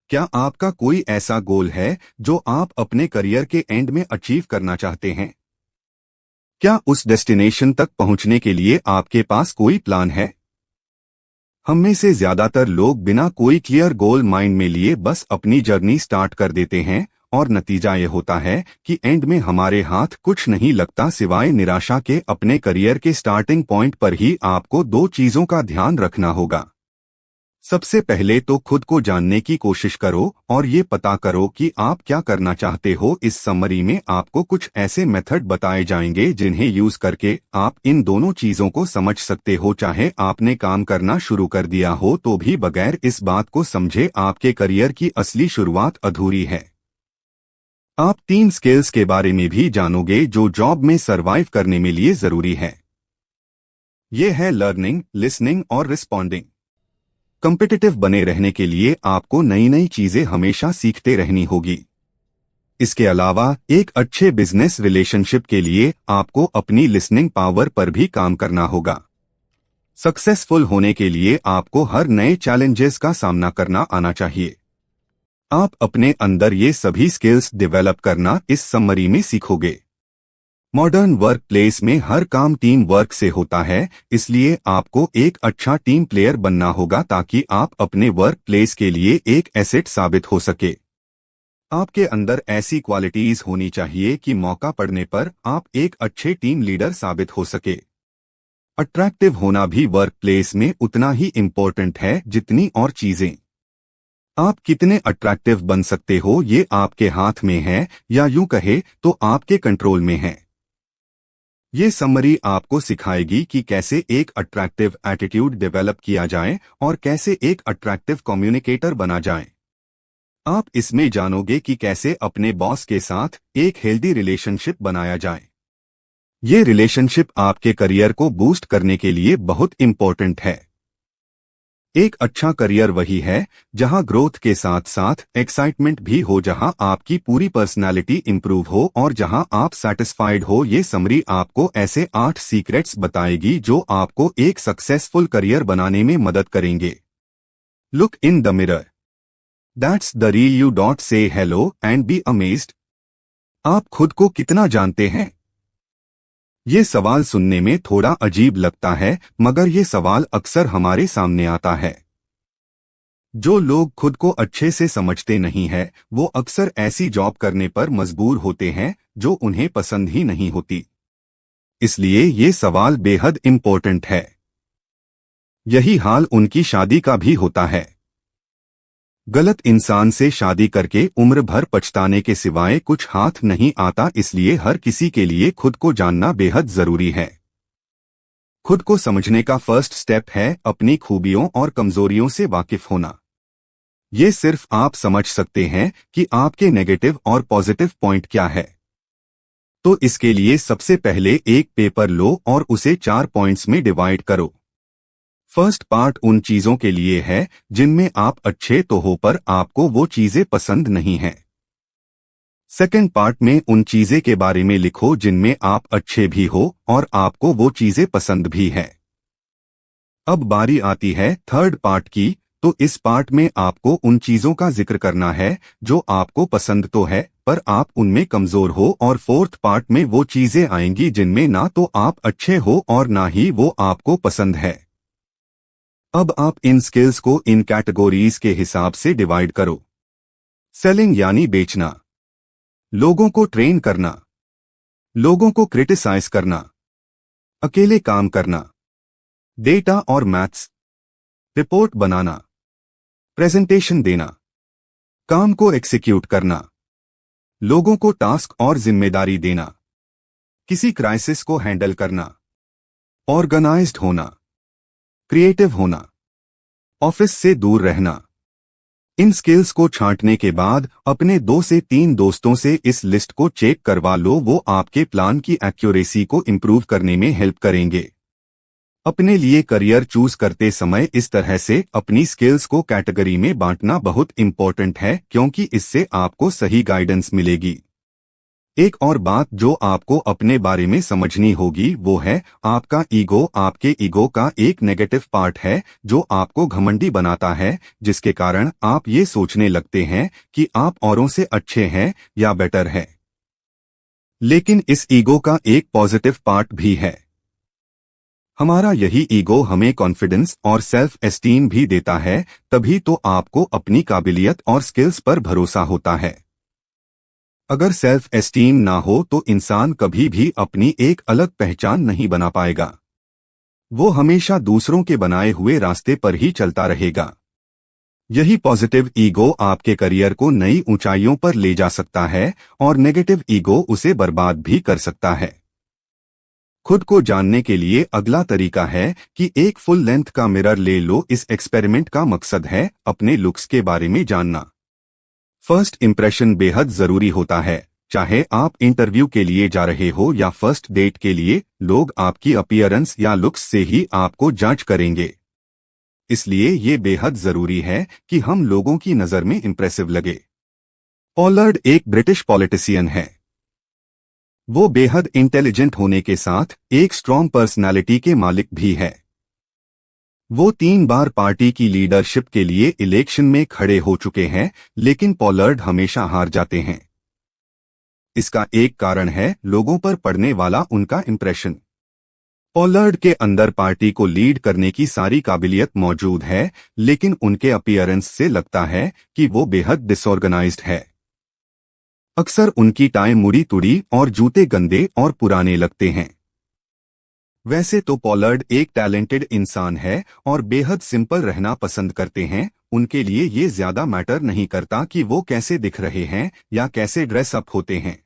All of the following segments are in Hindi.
क्या आपका कोई ऐसा गोल है जो आप अपने करियर के एंड में अचीव करना चाहते हैं? क्या उस डेस्टिनेशन तक पहुंचने के लिए आपके पास कोई प्लान है? हम में से ज्यादातर लोग बिना कोई क्लियर गोल माइंड में लिए बस अपनी जर्नी स्टार्ट कर देते हैं और नतीजा ये होता है कि एंड में हमारे हाथ कुछ नहीं लगता सिवाय निराशा के। अपने करियर के स्टार्टिंग पॉइंट पर ही आपको दो चीजों का ध्यान रखना होगा। सबसे पहले तो खुद को जानने की कोशिश करो और ये पता करो कि आप क्या करना चाहते हो। इस समरी में आपको कुछ ऐसे मेथड बताए जाएंगे जिन्हें यूज करके आप इन दोनों चीजों को समझ सकते हो। चाहे आपने काम करना शुरू कर दिया हो तो भी बगैर इस बात को समझे आपके करियर की असली शुरुआत अधूरी है। आप 3 स्किल्स के बारे में भी जानोगे जो जॉब में सरवाइव करने में लिए जरूरी है। ये है लर्निंग, लिसनिंग और रिस्पॉन्डिंग। कॉम्पिटिटिव बने रहने के लिए आपको नई नई चीजें हमेशा सीखते रहनी होगी। इसके अलावा एक अच्छे बिजनेस रिलेशनशिप के लिए आपको अपनी लिसनिंग पावर पर भी काम करना होगा। सक्सेसफुल होने के लिए आपको हर नए चैलेंजेस का सामना करना आना चाहिए। आप अपने अंदर ये सभी स्किल्स डेवलप करना इस समरी में सीखोगे। मॉडर्न वर्क प्लेस में हर काम टीम वर्क से होता है, इसलिए आपको एक अच्छा टीम प्लेयर बनना होगा ताकि आप अपने वर्क प्लेस के लिए एक एसेट साबित हो सके। आपके अंदर ऐसी क्वालिटीज होनी चाहिए कि मौका पड़ने पर आप एक अच्छे टीम लीडर साबित हो सके। अट्रैक्टिव होना भी वर्क प्लेस में उतना ही इम्पोर्टेंट है जितनी और चीजें। आप कितने अट्रैक्टिव बन सकते हो ये आपके हाथ में है, या यूं कहे तो आपके कंट्रोल में है। ये समरी आपको सिखाएगी कि कैसे एक अट्रैक्टिव एटीट्यूड डेवलप किया जाए और कैसे एक अट्रैक्टिव कम्युनिकेटर बना जाए। आप इसमें जानोगे कि कैसे अपने बॉस के साथ एक हेल्दी रिलेशनशिप बनाया जाए। ये रिलेशनशिप आपके करियर को बूस्ट करने के लिए बहुत इंपॉर्टेंट है। एक अच्छा करियर वही है जहां ग्रोथ के साथ साथ एक्साइटमेंट भी हो, जहां आपकी पूरी पर्सनालिटी इंप्रूव हो और जहां आप सैटिस्फाइड हो। ये समरी आपको ऐसे 8 सीक्रेट्स बताएगी जो आपको एक सक्सेसफुल करियर बनाने में मदद करेंगे। Look in the mirror, that's the real you. Dot से हेलो एंड बी अमेज्ड। आप खुद को कितना जानते हैं? ये सवाल सुनने में थोड़ा अजीब लगता है, मगर ये सवाल अक्सर हमारे सामने आता है। जो लोग खुद को अच्छे से समझते नहीं है वो अक्सर ऐसी जॉब करने पर मजबूर होते हैं जो उन्हें पसंद ही नहीं होती। इसलिए ये सवाल बेहद इम्पोर्टेंट है। यही हाल उनकी शादी का भी होता है। गलत इंसान से शादी करके उम्र भर पछताने के सिवाय कुछ हाथ नहीं आता, इसलिए हर किसी के लिए खुद को जानना बेहद जरूरी है। खुद को समझने का फर्स्ट स्टेप है अपनी खूबियों और कमजोरियों से वाकिफ होना। ये सिर्फ आप समझ सकते हैं कि आपके नेगेटिव और पॉजिटिव पॉइंट क्या है। तो इसके लिए सबसे पहले एक पेपर लो और उसे 4 पॉइंट्स में डिवाइड करो। फर्स्ट पार्ट उन चीजों के लिए है जिनमें आप अच्छे तो हो पर आपको वो चीजें पसंद नहीं हैं। सेकंड पार्ट में उन चीजें के बारे में लिखो जिनमें आप अच्छे भी हो और आपको वो चीजें पसंद भी है। अब बारी आती है थर्ड पार्ट की, तो इस पार्ट में आपको उन चीजों का जिक्र करना है जो आपको पसंद तो है पर आप उनमें कमजोर हो, और फोर्थ पार्ट में वो चीजें आएंगी जिनमें ना तो आप अच्छे हो और ना ही वो आपको पसंद है। अब आप इन स्किल्स को इन कैटेगोरीज के हिसाब से डिवाइड करो। सेलिंग यानी बेचना, लोगों को ट्रेन करना, लोगों को क्रिटिसाइज करना, अकेले काम करना, डेटा और मैथ्स, रिपोर्ट बनाना, प्रेजेंटेशन देना, काम को एक्सिक्यूट करना, लोगों को टास्क और जिम्मेदारी देना, किसी क्राइसिस को हैंडल करना, ऑर्गेनाइज्ड होना, क्रिएटिव होना, ऑफिस से दूर रहना। इन स्किल्स को छांटने के बाद अपने 2 से 3 दोस्तों से इस लिस्ट को चेक करवा लो, वो आपके प्लान की एक्यूरेसी को इंप्रूव करने में हेल्प करेंगे। अपने लिए करियर चूज करते समय इस तरह से अपनी स्किल्स को कैटेगरी में बांटना बहुत इंपॉर्टेंट है, क्योंकि इससे आपको सही गाइडेंस मिलेगी। एक और बात जो आपको अपने बारे में समझनी होगी वो है आपका ईगो। आपके ईगो का एक नेगेटिव पार्ट है जो आपको घमंडी बनाता है, जिसके कारण आप ये सोचने लगते हैं कि आप औरों से अच्छे हैं या बेटर है। लेकिन इस ईगो का एक पॉजिटिव पार्ट भी है। हमारा यही ईगो हमें कॉन्फिडेंस और सेल्फ एस्टीम भी देता है, तभी तो आपको अपनी काबिलियत और स्किल्स पर भरोसा होता है। अगर सेल्फ एस्टीम ना हो तो इंसान कभी भी अपनी एक अलग पहचान नहीं बना पाएगा। वो हमेशा दूसरों के बनाए हुए रास्ते पर ही चलता रहेगा। यही पॉजिटिव ईगो आपके करियर को नई ऊंचाइयों पर ले जा सकता है और नेगेटिव ईगो उसे बर्बाद भी कर सकता है। खुद को जानने के लिए अगला तरीका है कि एक फुल लेंथ का मिरर ले लो। इस एक्सपेरिमेंट का मकसद है अपने लुक्स के बारे में जानना। फर्स्ट इंप्रेशन बेहद जरूरी होता है। चाहे आप इंटरव्यू के लिए जा रहे हो या फर्स्ट डेट के लिए, लोग आपकी अपीयरेंस या लुक्स से ही आपको जज करेंगे। इसलिए ये बेहद जरूरी है कि हम लोगों की नजर में इंप्रेसिव लगे। पॉलर्ड एक ब्रिटिश पॉलिटिशियन है। वो बेहद इंटेलिजेंट होने के साथ एक स्ट्रॉन्ग पर्सनालिटी के मालिक भी है। वो 3 बार पार्टी की लीडरशिप के लिए इलेक्शन में खड़े हो चुके हैं, लेकिन पॉलर्ड हमेशा हार जाते हैं। इसका एक कारण है लोगों पर पड़ने वाला उनका इंप्रेशन। पॉलर्ड के अंदर पार्टी को लीड करने की सारी काबिलियत मौजूद है, लेकिन उनके अपीयरेंस से लगता है कि वो बेहद डिसऑर्गेनाइज्ड है। अक्सर उनकी टाई मुड़ी तुड़ी और जूते गंदे और पुराने लगते हैं। वैसे तो पॉलर्ड एक टैलेंटेड इंसान है और बेहद सिंपल रहना पसंद करते हैं। उनके लिए ये ज्यादा मैटर नहीं करता कि वो कैसे दिख रहे हैं या कैसे ड्रेस अप होते हैं।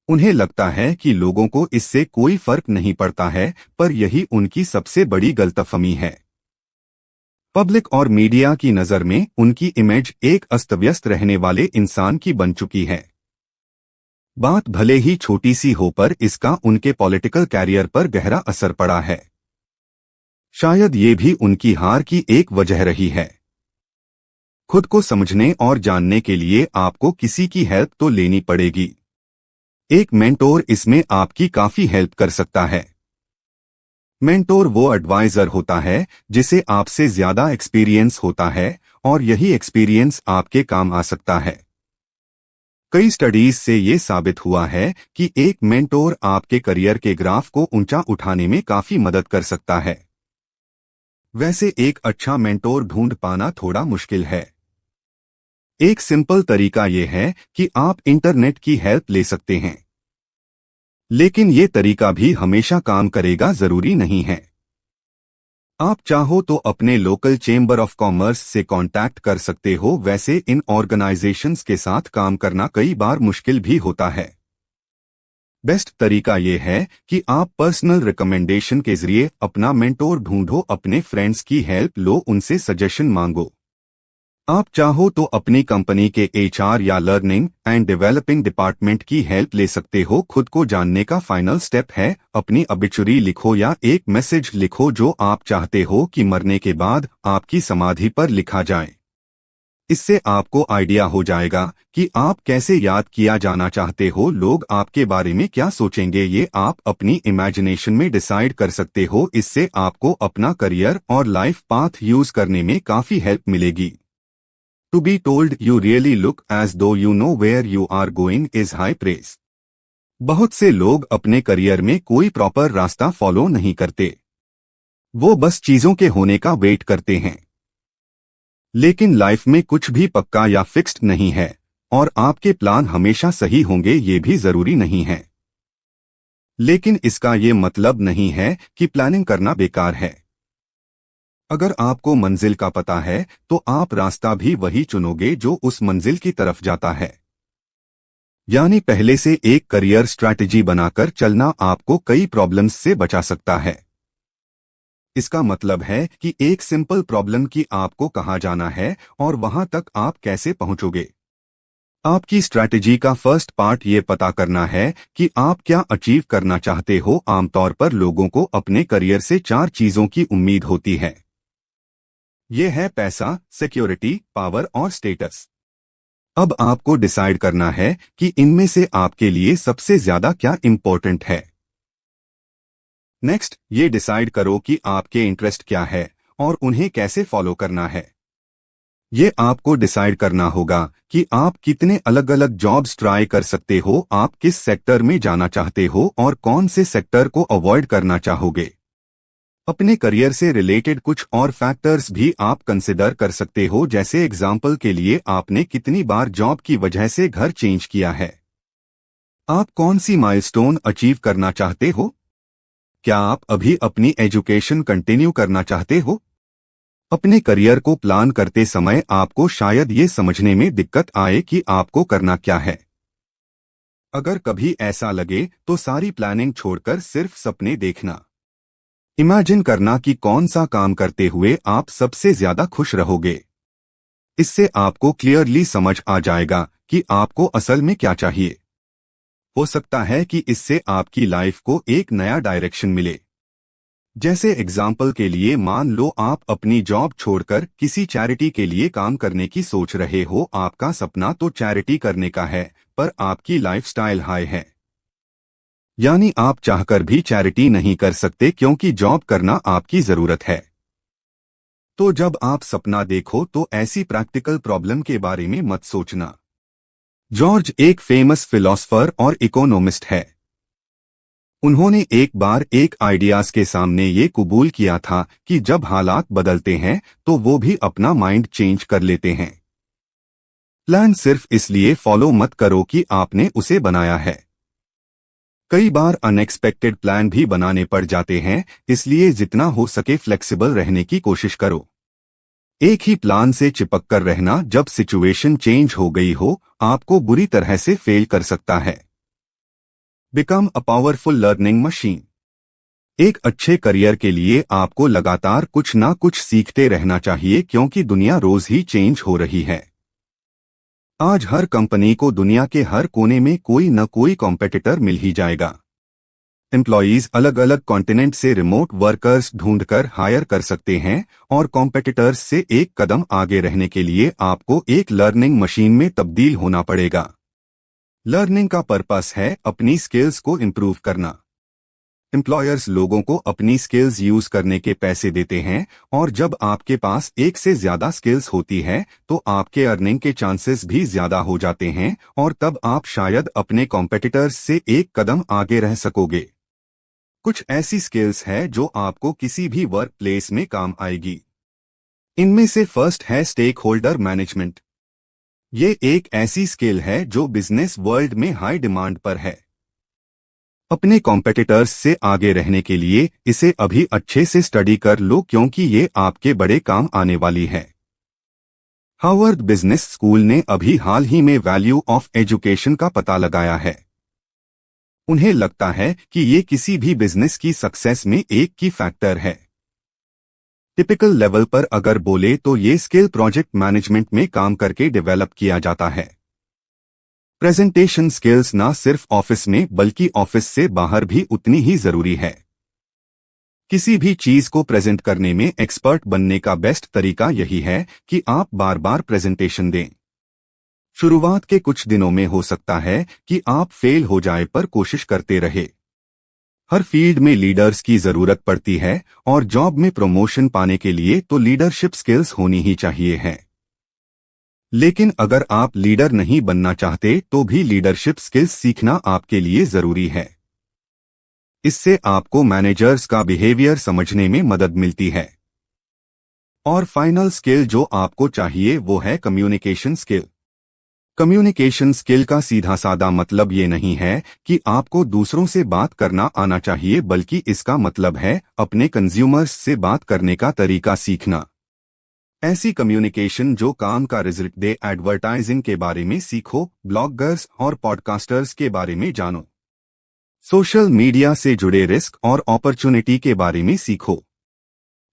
उन्हें लगता है कि लोगों को इससे कोई फर्क नहीं पड़ता है, पर यही उनकी सबसे बड़ी गलतफहमी है। पब्लिक और मीडिया की नज़र में उनकी इमेज एक अस्तव्यस्त रहने वाले इंसान की बन चुकी है। बात भले ही छोटी सी हो, पर इसका उनके पॉलिटिकल कैरियर पर गहरा असर पड़ा है। शायद ये भी उनकी हार की एक वजह रही है। खुद को समझने और जानने के लिए आपको किसी की हेल्प तो लेनी पड़ेगी। एक मेंटोर इसमें आपकी काफी हेल्प कर सकता है। मेंटोर वो एडवाइजर होता है जिसे आपसे ज्यादा एक्सपीरियंस होता है और यही एक्सपीरियंस आपके काम आ सकता है। कई स्टडीज से ये साबित हुआ है कि एक मेंटोर आपके करियर के ग्राफ को ऊंचा उठाने में काफी मदद कर सकता है। वैसे एक अच्छा मेंटोर ढूंढ पाना थोड़ा मुश्किल है। एक सिंपल तरीका यह है कि आप इंटरनेट की हेल्प ले सकते हैं, लेकिन ये तरीका भी हमेशा काम करेगा जरूरी नहीं है। आप चाहो तो अपने लोकल चेंबर ऑफ कॉमर्स से कांटेक्ट कर सकते हो। वैसे इन ऑर्गेनाइजेशंस के साथ काम करना कई बार मुश्किल भी होता है। बेस्ट तरीका यह है कि आप पर्सनल रिकमेंडेशन के जरिए अपना मेंटोर ढूंढो। अपने फ्रेंड्स की हेल्प लो, उनसे सजेशन मांगो। आप चाहो तो अपनी कंपनी के एचआर या लर्निंग एंड डेवलपिंग डिपार्टमेंट की हेल्प ले सकते हो। खुद को जानने का फाइनल स्टेप है अपनी ऑब्ituary लिखो या एक मैसेज लिखो जो आप चाहते हो कि मरने के बाद आपकी समाधि पर लिखा जाए। इससे आपको आइडिया हो जाएगा कि आप कैसे याद किया जाना चाहते हो। लोग आपके बारे में क्या सोचेंगे ये आप अपनी इमेजिनेशन में डिसाइड कर सकते हो। इससे आपको अपना करियर और लाइफ पाथ यूज करने में काफी हेल्प मिलेगी। To be told you really look as though you know where you are going is high praise. बहुत से लोग अपने करियर में कोई प्रॉपर रास्ता फॉलो नहीं करते। वो बस चीजों के होने का वेट करते हैं। लेकिन लाइफ में कुछ भी पक्का या फिक्स्ड नहीं है और आपके प्लान हमेशा सही होंगे ये भी जरूरी नहीं है। लेकिन इसका ये मतलब नहीं है कि प्लानिंग करना बेकार है। अगर आपको मंजिल का पता है तो आप रास्ता भी वही चुनोगे जो उस मंजिल की तरफ जाता है। यानी पहले से एक करियर स्ट्रैटेजी बनाकर चलना आपको कई प्रॉब्लम्स से बचा सकता है। इसका मतलब है कि एक सिंपल प्रॉब्लम की आपको कहाँ जाना है और वहां तक आप कैसे पहुंचोगे। आपकी स्ट्रैटेजी का फर्स्ट पार्ट ये पता करना है कि आप क्या अचीव करना चाहते हो। आमतौर पर लोगों को अपने करियर से 4 चीजों की उम्मीद होती है। ये है पैसा, सिक्योरिटी, पावर और स्टेटस। अब आपको डिसाइड करना है कि इनमें से आपके लिए सबसे ज्यादा क्या इम्पोर्टेंट है। नेक्स्ट, ये डिसाइड करो कि आपके इंटरेस्ट क्या है और उन्हें कैसे फॉलो करना है। ये आपको डिसाइड करना होगा कि आप कितने अलग अलग जॉब्स ट्राई कर सकते हो, आप किस सेक्टर में जाना चाहते हो और कौन से सेक्टर को अवॉइड करना चाहोगे। अपने करियर से रिलेटेड कुछ और फैक्टर्स भी आप कंसिडर कर सकते हो, जैसे एग्जाम्पल के लिए आपने कितनी बार जॉब की वजह से घर चेंज किया है, आप कौन सी माइलस्टोन अचीव करना चाहते हो, क्या आप अभी अपनी एजुकेशन कंटिन्यू करना चाहते हो। अपने करियर को प्लान करते समय आपको शायद ये समझने में दिक्कत आए कि आपको करना क्या है। अगर कभी ऐसा लगे तो सारी प्लानिंग छोड़कर सिर्फ सपने देखना, इमेजिन करना कि कौन सा काम करते हुए आप सबसे ज्यादा खुश रहोगे। इससे आपको क्लियरली समझ आ जाएगा कि आपको असल में क्या चाहिए। हो सकता है कि इससे आपकी लाइफ को एक नया डायरेक्शन मिले। जैसे एग्जाम्पल के लिए मान लो आप अपनी जॉब छोड़कर किसी चैरिटी के लिए काम करने की सोच रहे हो। आपका सपना तो चैरिटी करने का है, पर आपकी लाइफस्टाइल हाई है, यानी आप चाहकर भी चैरिटी नहीं कर सकते क्योंकि जॉब करना आपकी जरूरत है। तो जब आप सपना देखो तो ऐसी प्रैक्टिकल प्रॉब्लम के बारे में मत सोचना। जॉर्ज एक फेमस फिलोसफर और इकोनॉमिस्ट है। उन्होंने एक बार एक आइडियाज के सामने ये कबूल किया था कि जब हालात बदलते हैं तो वो भी अपना माइंड चेंज कर लेते हैं। प्लान सिर्फ इसलिए फॉलो मत करो कि आपने उसे बनाया है। कई बार अनएक्सपेक्टेड प्लान भी बनाने पड़ जाते हैं, इसलिए जितना हो सके फ्लेक्सिबल रहने की कोशिश करो। एक ही प्लान से चिपक कर रहना जब सिचुएशन चेंज हो गई हो, आपको बुरी तरह से फेल कर सकता है। Become a powerful learning machine. एक अच्छे करियर के लिए आपको लगातार कुछ ना कुछ सीखते रहना चाहिए, क्योंकि दुनिया रोज ही चेंज हो रही है। आज हर कंपनी को दुनिया के हर कोने में कोई न कोई कॉम्पिटिटर मिल ही जाएगा। एम्प्लॉयज अलग अलग कॉन्टिनेंट से रिमोट वर्कर्स ढूंढकर हायर कर सकते हैं, और कॉम्पिटिटर्स से एक कदम आगे रहने के लिए आपको एक लर्निंग मशीन में तब्दील होना पड़ेगा। लर्निंग का पर्पस है अपनी स्किल्स को इम्प्रूव करना। एम्प्लॉयर्स लोगों को अपनी स्किल्स यूज करने के पैसे देते हैं, और जब आपके पास एक से ज्यादा स्किल्स होती है तो आपके अर्निंग के चांसेस भी ज्यादा हो जाते हैं, और तब आप शायद अपने कॉम्पिटिटर्स से एक कदम आगे रह सकोगे। कुछ ऐसी स्किल्स है जो आपको किसी भी वर्क प्लेस में काम आएगी। इनमें से फर्स्ट है स्टेक होल्डर मैनेजमेंट। ये एक ऐसी स्किल है जो बिजनेस वर्ल्ड में हाई डिमांड पर है। अपने कॉम्पिटिटर्स से आगे रहने के लिए इसे अभी अच्छे से स्टडी कर लो, क्योंकि ये आपके बड़े काम आने वाली है। हार्वर्ड बिजनेस स्कूल ने अभी हाल ही में वैल्यू ऑफ एजुकेशन का पता लगाया है। उन्हें लगता है कि ये किसी भी बिजनेस की सक्सेस में एक की फैक्टर है। टिपिकल लेवल पर अगर बोले तो ये स्किल प्रोजेक्ट मैनेजमेंट में काम करके डेवलप किया जाता है। प्रेजेंटेशन स्किल्स ना सिर्फ ऑफिस में बल्कि ऑफिस से बाहर भी उतनी ही जरूरी है। किसी भी चीज को प्रेजेंट करने में एक्सपर्ट बनने का बेस्ट तरीका यही है कि आप बार बार प्रेजेंटेशन दें। शुरुआत के कुछ दिनों में हो सकता है कि आप फेल हो जाए, पर कोशिश करते रहे। हर फील्ड में लीडर्स की जरूरत पड़ती है, और जॉब में प्रमोशन पाने के लिए तो लीडरशिप स्किल्स होनी ही चाहिए है। लेकिन अगर आप लीडर नहीं बनना चाहते तो भी लीडरशिप स्किल्स सीखना आपके लिए जरूरी है। इससे आपको मैनेजर्स का बिहेवियर समझने में मदद मिलती है। और फाइनल स्किल जो आपको चाहिए वो है कम्युनिकेशन स्किल। कम्युनिकेशन स्किल का सीधा सादा मतलब ये नहीं है कि आपको दूसरों से बात करना आना चाहिए, बल्कि इसका मतलब है अपने कंज्यूमर्स से बात करने का तरीका सीखना। ऐसी कम्युनिकेशन जो काम का रिजल्ट दे। एडवर्टाइजिंग के बारे में सीखो, ब्लॉगर्स और पॉडकास्टर्स के बारे में जानो, सोशल मीडिया से जुड़े रिस्क और अपॉर्चुनिटी के बारे में सीखो।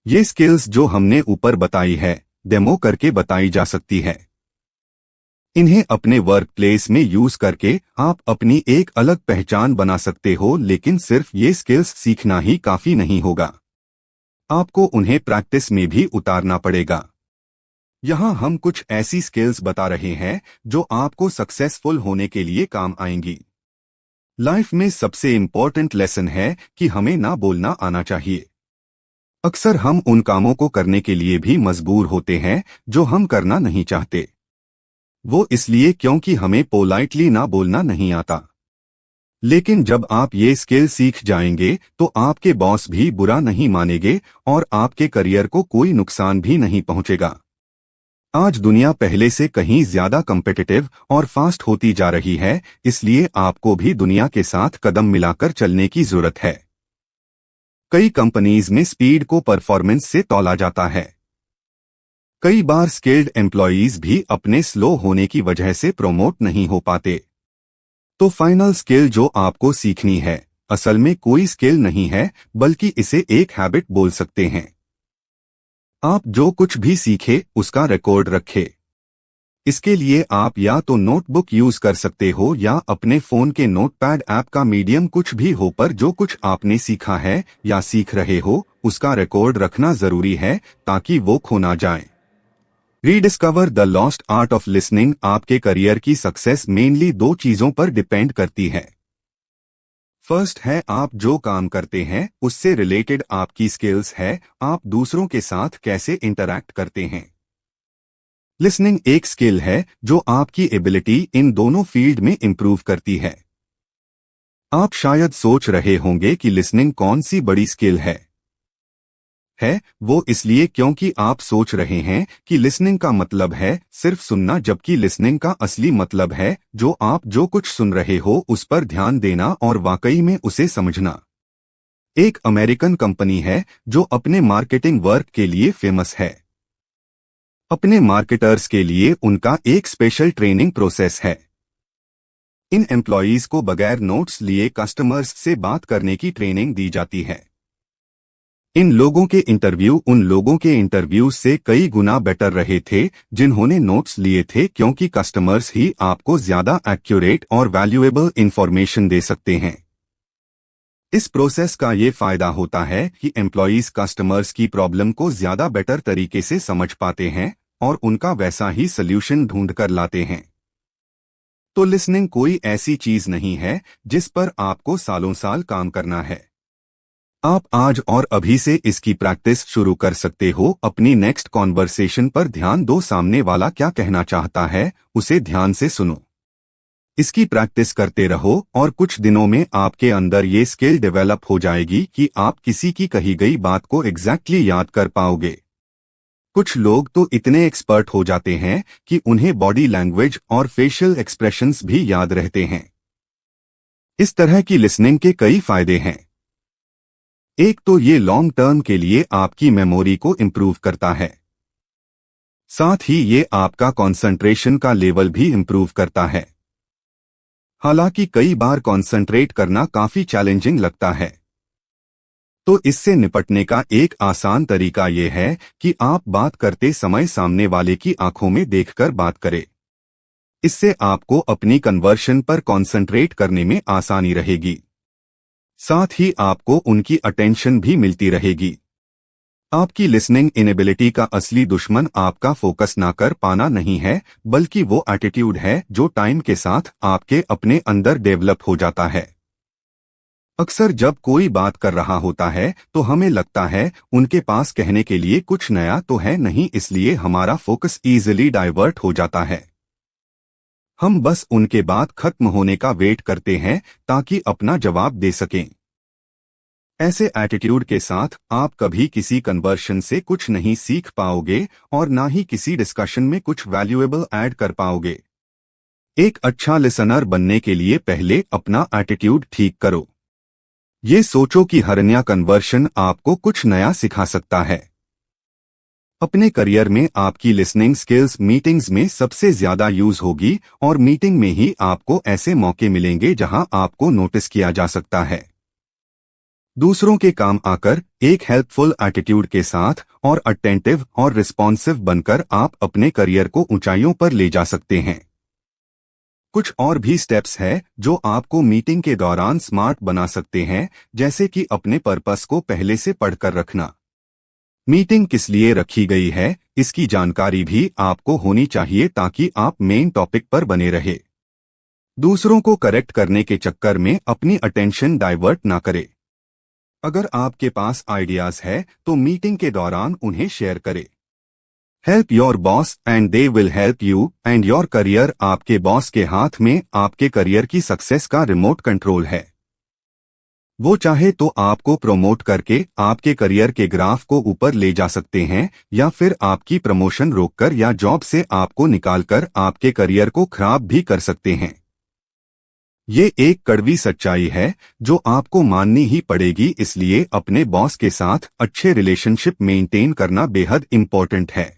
ये स्किल्स जो हमने ऊपर बताई है, डेमो करके बताई जा सकती है। इन्हें अपने वर्क प्लेस में यूज करके आप अपनी एक अलग पहचान बना सकते हो, लेकिन सिर्फ ये स्किल्स सीखना ही काफी नहीं होगा। आपको उन्हें प्रैक्टिस में भी उतारना पड़ेगा। यहाँ हम कुछ ऐसी स्किल्स बता रहे हैं जो आपको सक्सेसफुल होने के लिए काम आएंगी। लाइफ में सबसे इम्पोर्टेंट लेसन है कि हमें ना बोलना आना चाहिए। अक्सर हम उन कामों को करने के लिए भी मजबूर होते हैं जो हम करना नहीं चाहते। वो इसलिए क्योंकि हमें पोलाइटली ना बोलना नहीं आता। लेकिन जब आप ये स्किल सीख जाएंगे तो आपके बॉस भी बुरा नहीं मानेंगे और आपके करियर को कोई नुकसान भी नहीं पहुंचेगा। आज दुनिया पहले से कहीं ज्यादा कम्पिटिटिव और फास्ट होती जा रही है, इसलिए आपको भी दुनिया के साथ कदम मिलाकर चलने की जरूरत है। कई कंपनीज में स्पीड को परफॉर्मेंस से तौला जाता है। कई बार स्किल्ड एम्प्लॉयज भी अपने स्लो होने की वजह से प्रमोट नहीं हो पाते। तो फाइनल स्किल जो आपको सीखनी है असल में कोई स्किल नहीं है, बल्कि इसे एक हैबिट बोल सकते हैं। आप जो कुछ भी सीखे उसका रिकॉर्ड रखें। इसके लिए आप या तो नोटबुक यूज कर सकते हो या अपने फोन के नोटपैड ऐप का मीडियम कुछ भी हो, पर जो कुछ आपने सीखा है या सीख रहे हो उसका रिकॉर्ड रखना जरूरी है ताकि वो खो ना जाए। Rediscover the lost art of listening. आपके करियर की सक्सेस मेनली दो चीजों पर डिपेंड करती है। फर्स्ट है आप जो काम करते हैं उससे रिलेटेड आपकी स्किल्स है, आप दूसरों के साथ कैसे इंटरैक्ट करते हैं। लिसनिंग एक स्किल है जो आपकी एबिलिटी इन दोनों फील्ड में इंप्रूव करती है। आप शायद सोच रहे होंगे कि लिसनिंग कौन सी बड़ी स्किल है वो इसलिए क्योंकि आप सोच रहे हैं कि लिसनिंग का मतलब है सिर्फ सुनना, जबकि लिसनिंग का असली मतलब है आप जो कुछ सुन रहे हो उस पर ध्यान देना और वाकई में उसे समझना। एक अमेरिकन कंपनी है जो अपने मार्केटिंग वर्क के लिए फेमस है। अपने मार्केटर्स के लिए उनका एक स्पेशल ट्रेनिंग प्रोसेस है। इन एम्प्लॉयज को बगैर नोट्स लिए कस्टमर्स से बात करने की ट्रेनिंग दी जाती है। इन लोगों के इंटरव्यू उन लोगों के इंटरव्यू से कई गुना बेटर रहे थे जिन्होंने नोट्स लिए थे, क्योंकि कस्टमर्स ही आपको ज्यादा एक्यूरेट और वैल्यूएबल इंफॉर्मेशन दे सकते हैं। इस प्रोसेस का ये फायदा होता है कि एम्प्लॉयज कस्टमर्स की प्रॉब्लम को ज्यादा बेटर तरीके से समझ पाते हैं और उनका वैसा ही सल्यूशन ढूंढ कर लाते हैं। तो लिसनिंग कोई ऐसी चीज नहीं है जिस पर आपको सालों साल काम करना है। आप आज और अभी से इसकी प्रैक्टिस शुरू कर सकते हो। अपनी नेक्स्ट कॉन्वर्सेशन पर ध्यान दो, सामने वाला क्या कहना चाहता है उसे ध्यान से सुनो। इसकी प्रैक्टिस करते रहो और कुछ दिनों में आपके अंदर ये स्किल डेवलप हो जाएगी कि आप किसी की कही गई बात को एग्जैक्टली याद कर पाओगे। कुछ लोग तो इतने एक्सपर्ट हो जाते हैं कि उन्हें बॉडी लैंग्वेज और फेशियल एक्सप्रेशंस भी याद रहते हैं। इस तरह की लिसनिंग के कई फायदे हैं। एक तो ये लॉन्ग टर्म के लिए आपकी मेमोरी को इंप्रूव करता है, साथ ही ये आपका कंसंट्रेशन का लेवल भी इंप्रूव करता है। हालांकि कई बार कंसंट्रेट करना काफी चैलेंजिंग लगता है, तो इससे निपटने का एक आसान तरीका यह है कि आप बात करते समय सामने वाले की आंखों में देखकर बात करें। इससे आपको अपनी कन्वर्शन पर कंसंट्रेट करने में आसानी रहेगी, साथ ही आपको उनकी अटेंशन भी मिलती रहेगी। आपकी लिसनिंग इनेबिलिटी का असली दुश्मन आपका फोकस ना कर पाना नहीं है, बल्कि वो एटीट्यूड है जो टाइम के साथ आपके अपने अंदर डेवलप हो जाता है। अक्सर जब कोई बात कर रहा होता है तो हमें लगता है उनके पास कहने के लिए कुछ नया तो है नहीं, इसलिए हमारा फोकस इजीली डाइवर्ट हो जाता है। हम बस उनके बात खत्म होने का वेट करते हैं ताकि अपना जवाब दे सकें। ऐसे एटीट्यूड के साथ आप कभी किसी कन्वर्शन से कुछ नहीं सीख पाओगे और ना ही किसी डिस्कशन में कुछ वैल्यूएबल ऐड कर पाओगे। एक अच्छा लिसनर बनने के लिए पहले अपना एटीट्यूड ठीक करो। ये सोचो कि हर नया कन्वर्शन आपको कुछ नया सिखा सकता है। अपने करियर में आपकी लिसनिंग स्किल्स मीटिंग्स में सबसे ज्यादा यूज होगी और मीटिंग में ही आपको ऐसे मौके मिलेंगे जहां आपको नोटिस किया जा सकता है। दूसरों के काम आकर एक हेल्पफुल एटीट्यूड के साथ और अटेंटिव और रिस्पॉन्सिव बनकर आप अपने करियर को ऊंचाइयों पर ले जा सकते हैं। कुछ और भी स्टेप्स है जो आपको मीटिंग के दौरान स्मार्ट बना सकते हैं, जैसे कि अपने पर्पस को पहले से पढ़कर रखना। मीटिंग किस लिए रखी गई है, इसकी जानकारी भी आपको होनी चाहिए ताकि आप मेन टॉपिक पर बने रहे। दूसरों को करेक्ट करने के चक्कर में अपनी अटेंशन डाइवर्ट ना करें। अगर आपके पास आइडियाज है तो मीटिंग के दौरान उन्हें शेयर करें। Help your boss and they will help you and your career. आपके बॉस के हाथ में आपके करियर की सक्सेस का रिमोट कंट्रोल है। वो चाहे तो आपको प्रमोट करके आपके करियर के ग्राफ को ऊपर ले जा सकते हैं या फिर आपकी प्रमोशन रोककर या जॉब से आपको निकालकर आपके करियर को खराब भी कर सकते हैं। ये एक कड़वी सच्चाई है जो आपको माननी ही पड़ेगी, इसलिए अपने बॉस के साथ अच्छे रिलेशनशिप मेंटेन करना बेहद इंपॉर्टेंट है।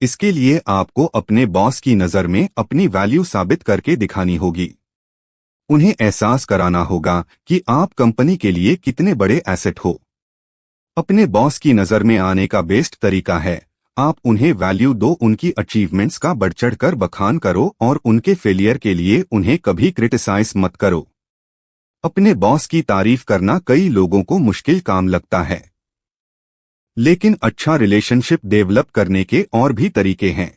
इसके लिए आपको अपने बॉस की नज़र में अपनी वैल्यू साबित करके दिखानी होगी। उन्हें एहसास कराना होगा कि आप कंपनी के लिए कितने बड़े एसेट हो। अपने बॉस की नज़र में आने का बेस्ट तरीका है आप उन्हें वैल्यू दो, उनकी अचीवमेंट्स का बढ़ चढ़कर बखान करो और उनके फेलियर के लिए उन्हें कभी क्रिटिसाइज मत करो। अपने बॉस की तारीफ करना कई लोगों को मुश्किल काम लगता है, लेकिन अच्छा रिलेशनशिप डेवलप करने के और भी तरीके हैं।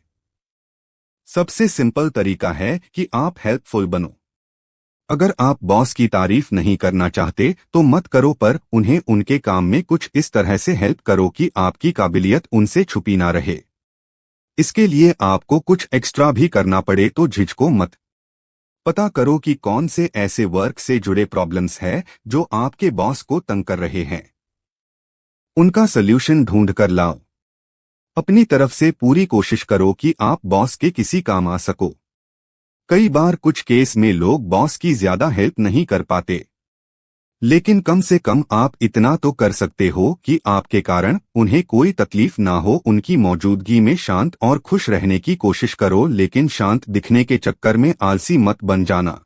सबसे सिंपल तरीका है कि आप हेल्पफुल बनो। अगर आप बॉस की तारीफ नहीं करना चाहते तो मत करो, पर उन्हें उनके काम में कुछ इस तरह से हेल्प करो कि आपकी काबिलियत उनसे छुपी ना रहे। इसके लिए आपको कुछ एक्स्ट्रा भी करना पड़े तो झिझको मत। पता करो कि कौन से ऐसे वर्क से जुड़े प्रॉब्लम्स हैं जो आपके बॉस को तंग कर रहे हैं। उनका सल्यूशन ढूंढ कर लाओ। अपनी तरफ से पूरी कोशिश करो कि आप बॉस के किसी काम आ सको। कई बार कुछ केस में लोग बॉस की ज्यादा हेल्प नहीं कर पाते, लेकिन कम से कम आप इतना तो कर सकते हो कि आपके कारण उन्हें कोई तकलीफ ना हो। उनकी मौजूदगी में शांत और खुश रहने की कोशिश करो, लेकिन शांत दिखने के चक्कर में आलसी मत बन जाना।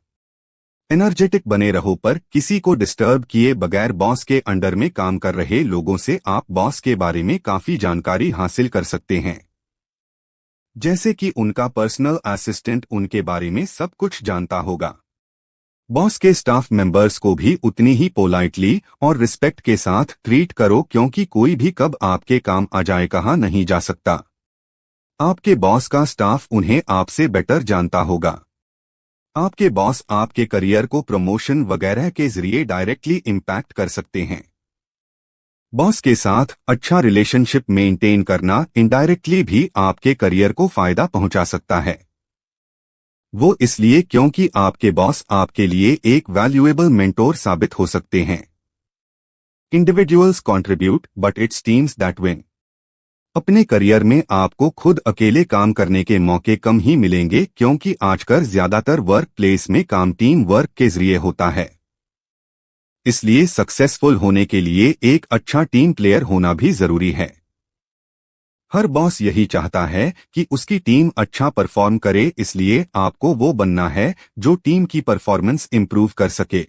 एनर्जेटिक बने रहो, पर किसी को डिस्टर्ब किए बगैर। बॉस के अंडर में काम कर रहे लोगों से आप बॉस के बारे में काफी जानकारी हासिल कर सकते हैं, जैसे कि उनका पर्सनल असिस्टेंट उनके बारे में सब कुछ जानता होगा। बॉस के स्टाफ मेंबर्स को भी उतनी ही पोलाइटली और रिस्पेक्ट के साथ ट्रीट करो, क्योंकि कोई भी कब आपके काम आ जाए कहा नहीं जा सकता। आपके बॉस का स्टाफ उन्हें आपसे बेटर जानता होगा। आपके बॉस आपके करियर को प्रमोशन वगैरह के जरिए डायरेक्टली इम्पैक्ट कर सकते हैं। बॉस के साथ अच्छा रिलेशनशिप मेंटेन करना इनडायरेक्टली भी आपके करियर को फायदा पहुंचा सकता है। वो इसलिए क्योंकि आपके बॉस आपके लिए एक वैल्यूएबल मेंटोर साबित हो सकते हैं। Individuals contribute but it's teams that win. अपने करियर में आपको खुद अकेले काम करने के मौके कम ही मिलेंगे, क्योंकि आजकल ज्यादातर वर्क प्लेस में काम टीम वर्क के जरिए होता है। इसलिए सक्सेसफुल होने के लिए एक अच्छा टीम प्लेयर होना भी जरूरी है। हर बॉस यही चाहता है कि उसकी टीम अच्छा परफॉर्म करे, इसलिए आपको वो बनना है जो टीम की परफॉर्मेंस इंप्रूव कर सके।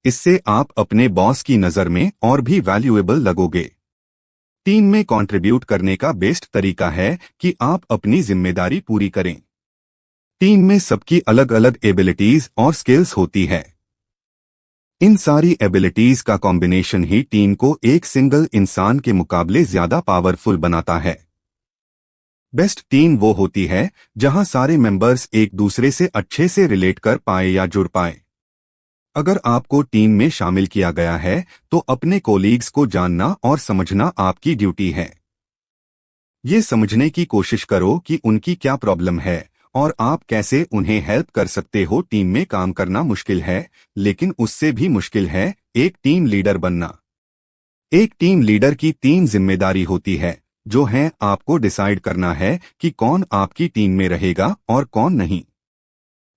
इससे आप अपने बॉस की नज़र में और भी वैल्यूएबल लगोगे। टीम में कंट्रीब्यूट करने का बेस्ट तरीका है कि आप अपनी जिम्मेदारी पूरी करें। टीम में सबकी अलग अलग एबिलिटीज और स्किल्स होती है। इन सारी एबिलिटीज का कॉम्बिनेशन ही टीम को एक सिंगल इंसान के मुकाबले ज्यादा पावरफुल बनाता है। बेस्ट टीम वो होती है जहां सारे मेंबर्स एक दूसरे से अच्छे से रिलेट कर पाए या जुड़ पाए। अगर आपको टीम में शामिल किया गया है तो अपने कोलीग्स को जानना और समझना आपकी ड्यूटी है। ये समझने की कोशिश करो कि उनकी क्या प्रॉब्लम है और आप कैसे उन्हें हेल्प कर सकते हो। टीम में काम करना मुश्किल है, लेकिन उससे भी मुश्किल है एक टीम लीडर बनना। एक टीम लीडर की 3 जिम्मेदारी होती है, जो है आपको डिसाइड करना है कि कौन आपकी टीम में रहेगा और कौन नहीं।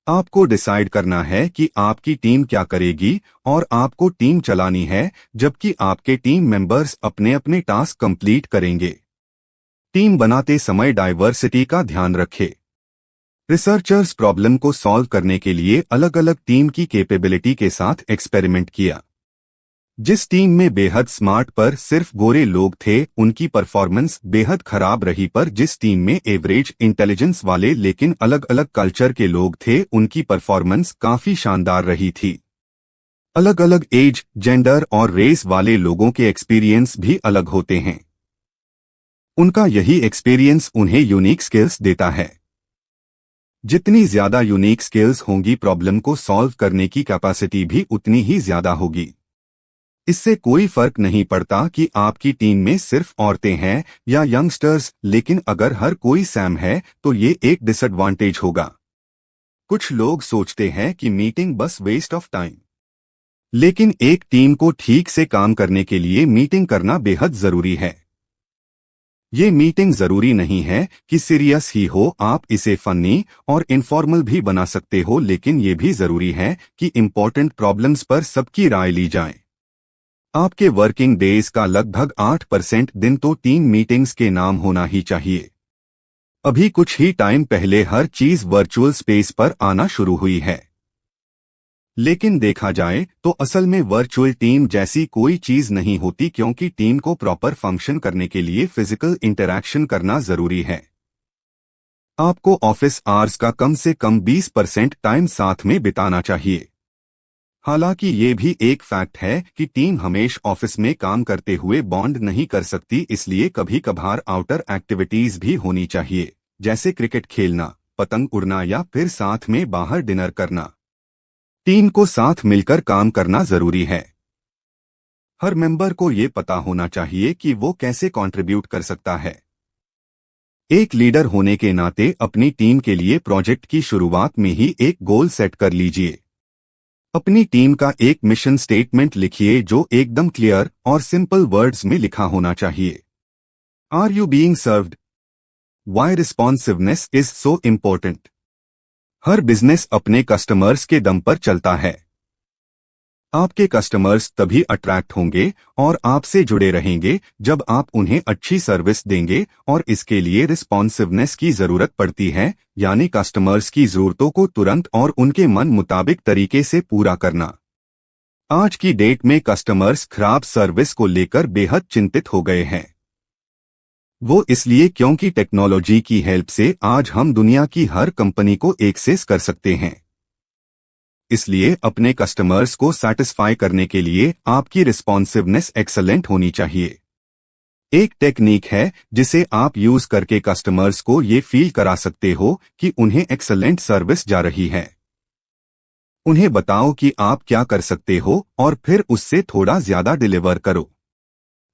आपको डिसाइड करना है कि आपकी टीम क्या करेगी और आपको टीम चलानी है, जबकि आपके टीम मेंबर्स अपने अपने टास्क कंप्लीट करेंगे। टीम बनाते समय डाइवर्सिटी का ध्यान रखें। रिसर्चर्स प्रॉब्लम को सॉल्व करने के लिए अलग अलग टीम की कैपेबिलिटी के साथ एक्सपेरिमेंट किया। जिस टीम में बेहद स्मार्ट पर सिर्फ गोरे लोग थे उनकी परफॉर्मेंस बेहद खराब रही, पर जिस टीम में एवरेज इंटेलिजेंस वाले लेकिन अलग अलग कल्चर के लोग थे उनकी परफॉर्मेंस काफी शानदार रही थी। अलग अलग एज, जेंडर और रेस वाले लोगों के एक्सपीरियंस भी अलग होते हैं। उनका यही एक्सपीरियंस उन्हें यूनिक स्किल्स देता है। जितनी ज्यादा यूनिक स्किल्स होंगी, प्रॉब्लम को सॉल्व करने की कैपेसिटी भी उतनी ही ज्यादा होगी। इससे कोई फर्क नहीं पड़ता कि आपकी टीम में सिर्फ औरतें हैं या यंगस्टर्स, लेकिन अगर हर कोई सैम है तो ये एक डिसएडवांटेज होगा। कुछ लोग सोचते हैं कि मीटिंग बस वेस्ट ऑफ टाइम, लेकिन एक टीम को ठीक से काम करने के लिए मीटिंग करना बेहद जरूरी है। ये मीटिंग जरूरी नहीं है कि सीरियस ही हो, आप इसे फनी और इनफॉर्मल भी बना सकते हो, लेकिन ये भी जरूरी है कि इंपॉर्टेंट प्रॉब्लम्स पर सबकी राय ली जाए। आपके वर्किंग डेज का लगभग 8% दिन तो टीम मीटिंग्स के नाम होना ही चाहिए। अभी कुछ ही टाइम पहले हर चीज वर्चुअल स्पेस पर आना शुरू हुई है, लेकिन देखा जाए तो असल में वर्चुअल टीम जैसी कोई चीज नहीं होती, क्योंकि टीम को प्रॉपर फंक्शन करने के लिए फिजिकल इंटरैक्शन करना जरूरी है। आपको ऑफिस आवर्स का कम से कम 20% टाइम साथ में बिताना चाहिए। हालांकि ये भी एक फैक्ट है कि टीम हमेशा ऑफिस में काम करते हुए बॉन्ड नहीं कर सकती, इसलिए कभी कभार आउटर एक्टिविटीज भी होनी चाहिए, जैसे क्रिकेट खेलना, पतंग उड़ना या फिर साथ में बाहर डिनर करना। टीम को साथ मिलकर काम करना जरूरी है। हर मेंबर को ये पता होना चाहिए कि वो कैसे कंट्रीब्यूट कर सकता है। एक लीडर होने के नाते अपनी टीम के लिए प्रोजेक्ट की शुरुआत में ही एक गोल सेट कर लीजिए। अपनी टीम का एक मिशन स्टेटमेंट लिखिए जो एकदम क्लियर और सिंपल वर्ड्स में लिखा होना चाहिए। Are you being served? Why responsiveness is so important? हर बिजनेस अपने कस्टमर्स के दम पर चलता है। आपके कस्टमर्स तभी अट्रैक्ट होंगे और आपसे जुड़े रहेंगे जब आप उन्हें अच्छी सर्विस देंगे, और इसके लिए रिस्पॉन्सिवनेस की जरूरत पड़ती है, यानी कस्टमर्स की जरूरतों को तुरंत और उनके मन मुताबिक तरीके से पूरा करना। आज की डेट में कस्टमर्स खराब सर्विस को लेकर बेहद चिंतित हो गए हैं। वो इसलिए क्योंकि टेक्नोलॉजी की हेल्प से आज हम दुनिया की हर कंपनी को एक्सेस कर सकते हैं। इसलिए अपने कस्टमर्स को सैटिस्फाई करने के लिए आपकी रिस्पॉन्सिवनेस एक्सलेंट होनी चाहिए। एक टेक्निक है जिसे आप यूज करके कस्टमर्स को ये फील करा सकते हो कि उन्हें एक्सलेंट सर्विस जा रही है। उन्हें बताओ कि आप क्या कर सकते हो और फिर उससे थोड़ा ज्यादा डिलीवर करो।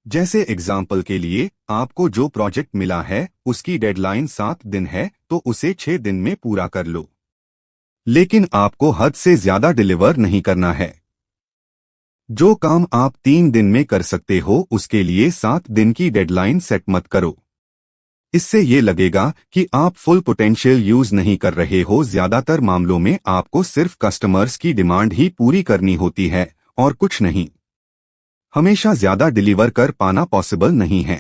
जैसे एग्जाम्पल के लिए, आपको जो प्रोजेक्ट मिला है उसकी डेडलाइन 7 दिन है, तो उसे 6 दिन में पूरा कर लो, लेकिन आपको हद से ज्यादा डिलीवर नहीं करना है। जो काम आप 3 दिन में कर सकते हो उसके लिए 7 दिन की डेडलाइन सेट मत करो। इससे ये लगेगा कि आप फुल पोटेंशियल यूज नहीं कर रहे हो। ज्यादातर मामलों में आपको सिर्फ कस्टमर्स की डिमांड ही पूरी करनी होती है और कुछ नहीं। हमेशा ज्यादा डिलीवर कर पाना पॉसिबल नहीं है।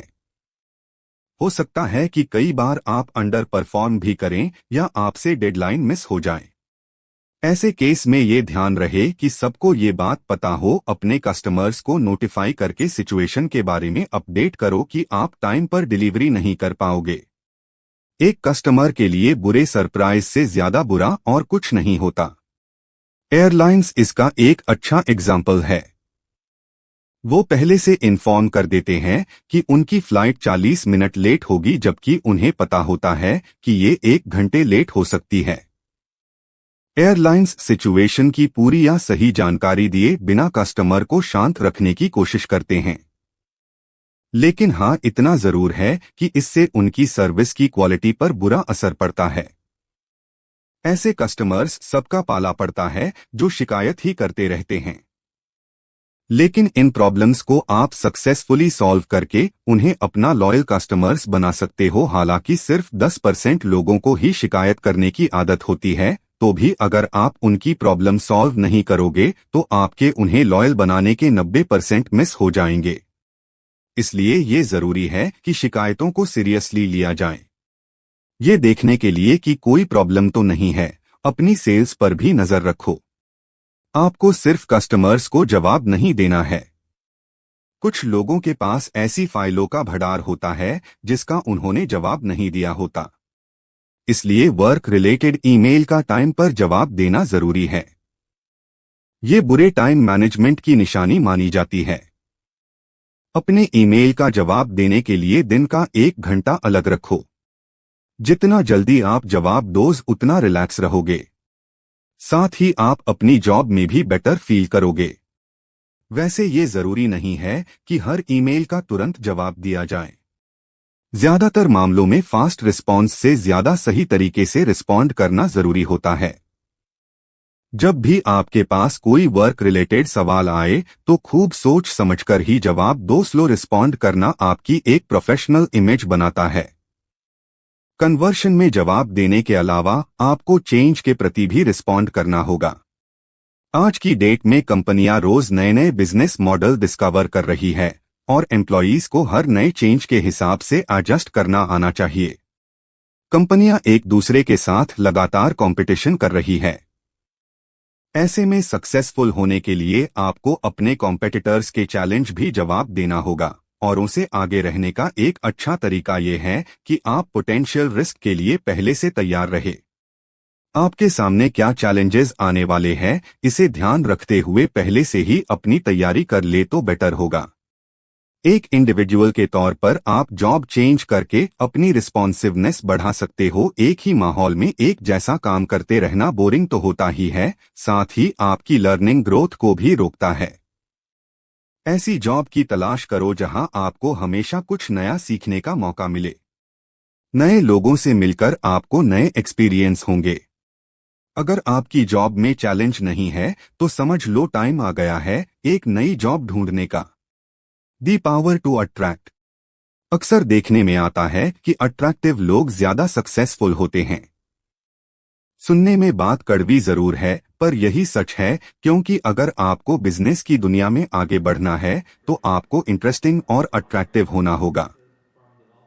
हो सकता है कि कई बार आप अंडर परफॉर्म भी करें या आपसे डेडलाइन मिस हो जाए। ऐसे केस में ये ध्यान रहे कि सबको ये बात पता हो। अपने कस्टमर्स को नोटिफाई करके सिचुएशन के बारे में अपडेट करो कि आप टाइम पर डिलीवरी नहीं कर पाओगे। एक कस्टमर के लिए बुरे सरप्राइज से ज्यादा बुरा और कुछ नहीं होता। एयरलाइंस इसका एक अच्छा एग्जाम्पल है। वो पहले से इन्फॉर्म कर देते हैं कि उनकी फ्लाइट 40 मिनट लेट होगी, जबकि उन्हें पता होता है कि ये 1 घंटे लेट हो सकती है। एयरलाइंस सिचुएशन की पूरी या सही जानकारी दिए बिना कस्टमर को शांत रखने की कोशिश करते हैं, लेकिन हाँ, इतना जरूर है कि इससे उनकी सर्विस की क्वालिटी पर बुरा असर पड़ता है। ऐसे कस्टमर्स सबका पाला पड़ता है जो शिकायत ही करते रहते हैं। लेकिन इन प्रॉब्लम्स को आप सक्सेसफुली सॉल्व करके उन्हें अपना लॉयल कस्टमर्स बना सकते हो। हालांकि सिर्फ 10% लोगों को ही शिकायत करने की आदत होती है, तो भी अगर आप उनकी प्रॉब्लम सॉल्व नहीं करोगे तो आपके उन्हें लॉयल बनाने के 90% मिस हो जाएंगे। इसलिए ये जरूरी है कि शिकायतों को सीरियसली लिया जाए। ये देखने के लिए कि कोई प्रॉब्लम तो नहीं है, अपनी सेल्स पर भी नजर रखो। आपको सिर्फ कस्टमर्स को जवाब नहीं देना है। कुछ लोगों के पास ऐसी फाइलों का भंडार होता है जिसका उन्होंने जवाब नहीं दिया होता। इसलिए वर्क रिलेटेड ईमेल का टाइम पर जवाब देना जरूरी है। ये बुरे टाइम मैनेजमेंट की निशानी मानी जाती है। अपने ईमेल का जवाब देने के लिए दिन का 1 घंटा अलग रखो। जितना जल्दी आप जवाब दो उतना रिलैक्स रहोगे। साथ ही आप अपनी जॉब में भी बेटर फील करोगे। वैसे ये जरूरी नहीं है कि हर ईमेल का तुरंत जवाब दिया जाए। ज्यादातर मामलों में फास्ट रिस्पॉन्स से ज्यादा सही तरीके से रिस्पॉन्ड करना जरूरी होता है। जब भी आपके पास कोई वर्क रिलेटेड सवाल आए तो खूब सोच समझकर ही जवाब दो। स्लो रिस्पॉन्ड करना आपकी एक प्रोफेशनल इमेज बनाता है। कन्वर्शन में जवाब देने के अलावा आपको चेंज के प्रति भी रिस्पॉन्ड करना होगा। आज की डेट में कंपनियां रोज नए नए बिजनेस मॉडल डिस्कवर कर रही है और एम्प्लॉयीज को हर नए चेंज के हिसाब से एडजस्ट करना आना चाहिए। कंपनियां एक दूसरे के साथ लगातार कंपटीशन कर रही है। ऐसे में सक्सेसफुल होने के लिए आपको अपने कॉम्पिटिटर्स के चैलेंज भी जवाब देना होगा और उनसे आगे रहने का एक अच्छा तरीका ये है कि आप पोटेंशियल रिस्क के लिए पहले से तैयार रहे। आपके सामने क्या चैलेंजेस आने वाले हैं, इसे ध्यान रखते हुए पहले से ही अपनी तैयारी कर ले तो बेटर होगा। एक इंडिविजुअल के तौर पर आप जॉब चेंज करके अपनी रिस्पॉन्सिवनेस बढ़ा सकते हो। एक ही माहौल में एक जैसा काम करते रहना बोरिंग तो होता ही है, साथ ही आपकी लर्निंग ग्रोथ को भी रोकता है। ऐसी जॉब की तलाश करो जहां आपको हमेशा कुछ नया सीखने का मौका मिले। नए लोगों से मिलकर आपको नए एक्सपीरियंस होंगे। अगर आपकी जॉब में चैलेंज नहीं है तो समझ लो टाइम आ गया है एक नई जॉब ढूंढने का। The power to attract. अक्सर देखने में आता है कि अट्रैक्टिव लोग ज्यादा सक्सेसफुल होते हैं। सुनने में बात कड़वी जरूर है, पर यही सच है, क्योंकि अगर आपको बिजनेस की दुनिया में आगे बढ़ना है तो आपको इंटरेस्टिंग और अट्रैक्टिव होना होगा।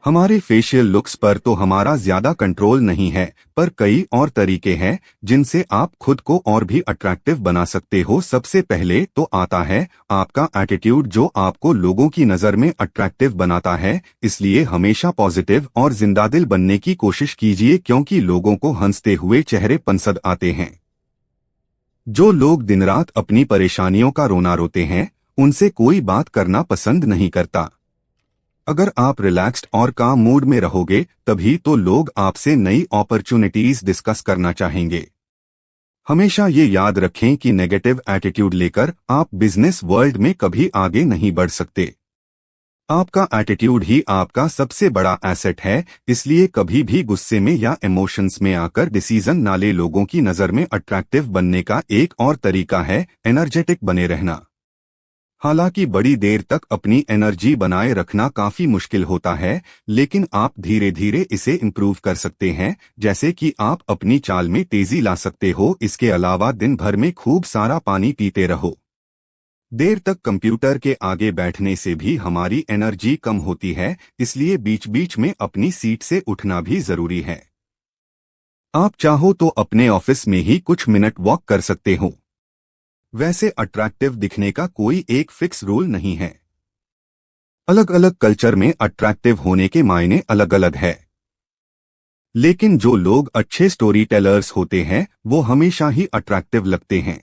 हमारे फेशियल लुक्स पर तो हमारा ज्यादा कंट्रोल नहीं है, पर कई और तरीके हैं जिनसे आप खुद को और भी अट्रैक्टिव बना सकते हो। सबसे पहले तो आता है आपका एटीट्यूड, जो आपको लोगों की नजर में अट्रैक्टिव बनाता है। इसलिए हमेशा पॉजिटिव और जिंदादिल बनने की कोशिश कीजिए, क्योंकि लोगों को हंसते हुए चेहरे पसंद आते हैं। जो लोग दिन रात अपनी परेशानियों का रोना रोते हैं, उनसे कोई बात करना पसंद नहीं करता। अगर आप रिलैक्स्ड और काम मूड में रहोगे तभी तो लोग आपसे नई अपॉर्चुनिटीज डिस्कस करना चाहेंगे। हमेशा ये याद रखें कि नेगेटिव एटीट्यूड लेकर आप बिजनेस वर्ल्ड में कभी आगे नहीं बढ़ सकते। आपका एटीट्यूड ही आपका सबसे बड़ा एसेट है, इसलिए कभी भी गुस्से में या इमोशंस में आकर डिसीजन ना ले। लोगों की नज़र में अट्रैक्टिव बनने का एक और तरीका है एनर्जेटिक बने रहना। हालांकि बड़ी देर तक अपनी एनर्जी बनाए रखना काफी मुश्किल होता है, लेकिन आप धीरे धीरे इसे इम्प्रूव कर सकते हैं, जैसे कि आप अपनी चाल में तेजी ला सकते हो। इसके अलावा दिन भर में खूब सारा पानी पीते रहो। देर तक कंप्यूटर के आगे बैठने से भी हमारी एनर्जी कम होती है, इसलिए बीच बीच में अपनी सीट से उठना भी जरूरी है। आप चाहो तो अपने ऑफिस में ही कुछ मिनट वॉक कर सकते हो। वैसे अट्रैक्टिव दिखने का कोई एक फिक्स रूल नहीं है। अलग अलग कल्चर में अट्रैक्टिव होने के मायने अलग अलग है, लेकिन जो लोग अच्छे स्टोरी टेलर्स होते हैं वो हमेशा ही अट्रैक्टिव लगते हैं।